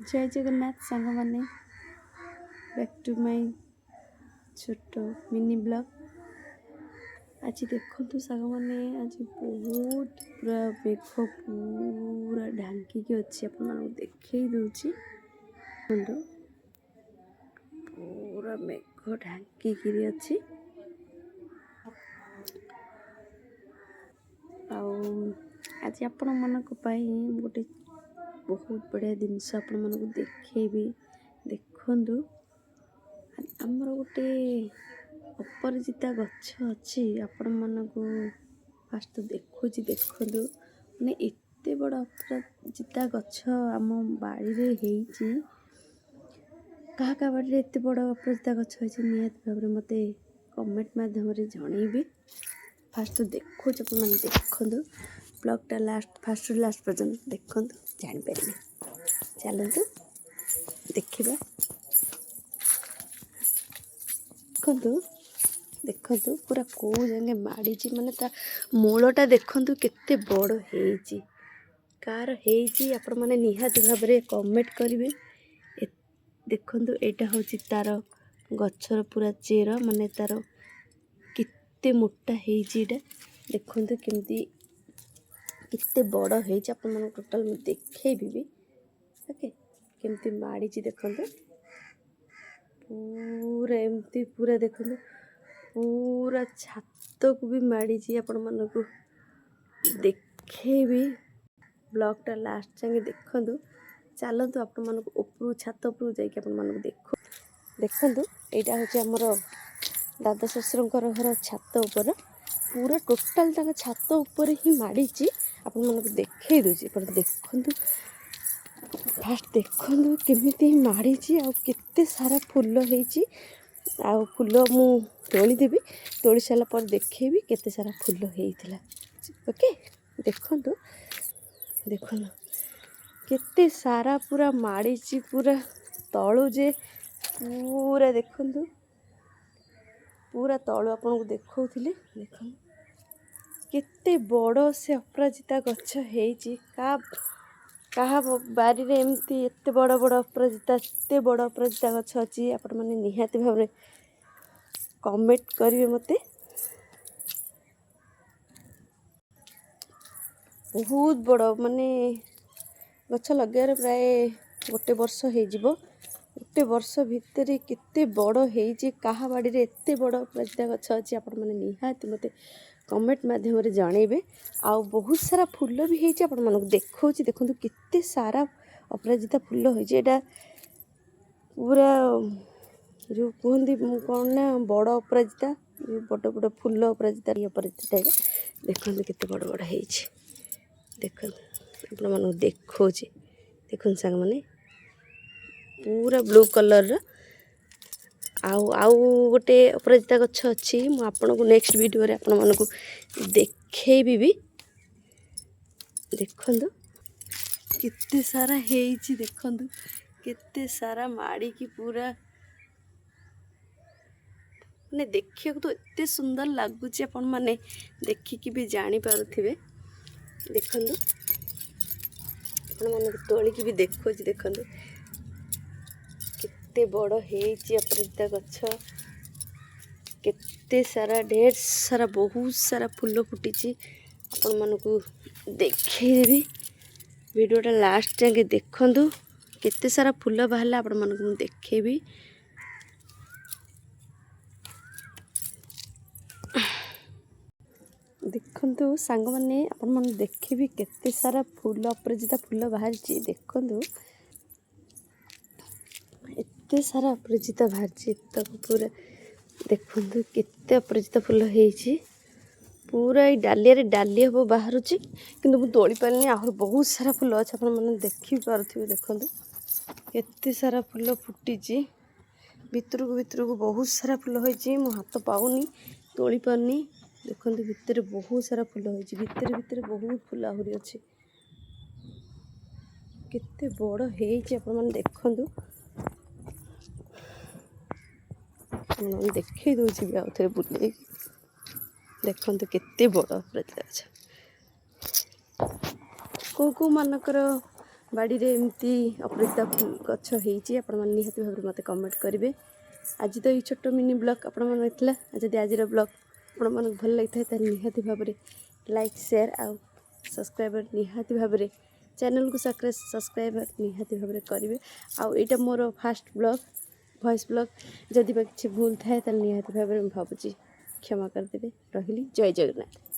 जय जगन्नाथ सांग मैंने बैक टू माय छोट मिनी ब्लॉग। आज देखो सांग मैंने आज बहुत पूरा मेघ पूरा ढांकी अच्छी आपको देखे दूची पूरा मेघ ढांकी अच्छी आज आपण मानक गोटे बहुत बढ़िया जिनस आपण मानक देखेबी देखंतु आमर गोटे अपराजिता गछ अच्छी आपण मानक फास्ट देखुची देखंतु माने एते बड़ अपराजिता गछ आम बाड़ी रे हेची कहा का बाड़ी रे एते बड़ अपराजिता गछ होची नियत भाबरे मते कमेंट माध्यम रे जणैबी। फास्ट देखो आप देखु ब्लॉगटा लास्ट फास्ट लास्ट पर्यंत देखु जापर चलतु देखा देखु देखु पूरा कौ जगह माड़ी माने ता मूलटा देखु केते बड़ होती कार आपण मैंने निहाती भाव में कमेंट करेंगे। देखु यहाँ हूँ तार गचर पूरा चेर माने तार केते मोटा होटा देखु केमती केते बड़ होती आप टोटाल देखेबी भी ओके केमती माड़ी देखु पूरा एमती पूरा देखु पूरा छात को भी माड़ी आपण मानक देखेबी ब्लॉगटा लास्ट जाके देखु चलतु आपण मानक ऊपर छात उपरू जाक देखु देखु यहाँ हूँ आमर दादा शशुर घर छात उपर पूरा टोटाल तक छात उपर ही माड़ी आप देखे दूसरी पर देखु फास्ट देखु केमी माड़ी आते सारा फूल होती फूल मु तोली देवी तोली सारा पर देखेबी केते सारा फूल होता ओके देखु देखु केते सारा पूरा माड़ी पूरा तलु जे पूरा देखु पूरा तलु आपको देखौली देखु केते बड़ से अपराजिता गछ होती कहा बारी रे एमती एते बड़ बड़ अपराजिता एते बड़ अपराजिता गछ अच्छी आपण मैंने निहाती भाव में कमेंट करेंगे मते बहुत बड़ माने गछ लगे प्राय गोटे वर्ष हो गोटे वर्ष भितर केते बड़ होती कहा बाड़ी रे एते बड़ अपराजिता गछ अच्छी आपण मैंने निहाती मते कमेंट माध्यम रे जणेबे आ बहुत सारा फूल भी होती आपण मानक देखौछि देखु केते सारा अपराजिता फूल होइछि एटा पूरा जो कहते कौन ना बड़ अपराजिता बड़ बड़ फूल अपराजिता अपराजिता देखु केते बड़ बड़ होइछि देखु आपण मानक देखौछि देखु सांग माने पूरा ब्लू कलर आउ गोटे अपराजिता गछ अच्छी मुझे नेक्स्ट वीडियो रे आपण मानक देखेबी भी देखु केते सारा हेइछि देखु केते सारा माड़ी की पूरा ने देखिए तो एते सुंदर लगुच आपण माने देखिकी भी जानी पारुथिबे देखु आपण मानक तोलिकी भी देखोछि देखु केते बड़ हेइछि अपराजिता गछ केते सारा ढेर सारा बहुत सारा फूल फुटी आपण मानक देखेबी वीडियोटा लास्ट जाके देखु केते सारा फूल बाहर आपण मानक देखेबी देखु सांग मैंने आपण मन देखेबी केते सारा फूल अपराजिता फूल बाहर देखु एते सारा अपराजिता बाहर तक पूरा देखु केते अपराजिता फूल होइछि पूरा ये डालिया हम बाहर किंतु मुझे तोली पारे आहुरी बहुत सारा फूल अच्छे आप देखी पारे देखु केते सारा फूल फुटी भितर को बहुत सारा फूल होइछि मो हाथ पाऊनी तोली पारनी देखु भितर बहुत सारा फूल होइछि भितर बहुत फूल आहुरी अच्छी केते बड़ होइछि आप देखु देखे दूसरी भी आउ थे बुले देखु केते बड़ अपराजिता गछ को मानकर बाड़ी रे एमती अपराजिता फुल गछ होती आपण मैंने निहाती भाव में मत कमेंट करेंगे। आज तो ये छोट मिनी ब्लॉग आपण मन जदि आज ब्लॉग आपण मन भल लगी था निहाती भाव में लाइक शेयर आउ सब्सक्राइबर निहाती भाव में चैनल को सब्सक्राइबर निहाती भाव में करेंगे। आउ यहाँ मोर फास्ट ब्लॉग वॉइस ब्लॉग जदि किसी भूल थाए निहाती भाव में भावुँ क्षमा करदे। रही जय जगन्नाथ।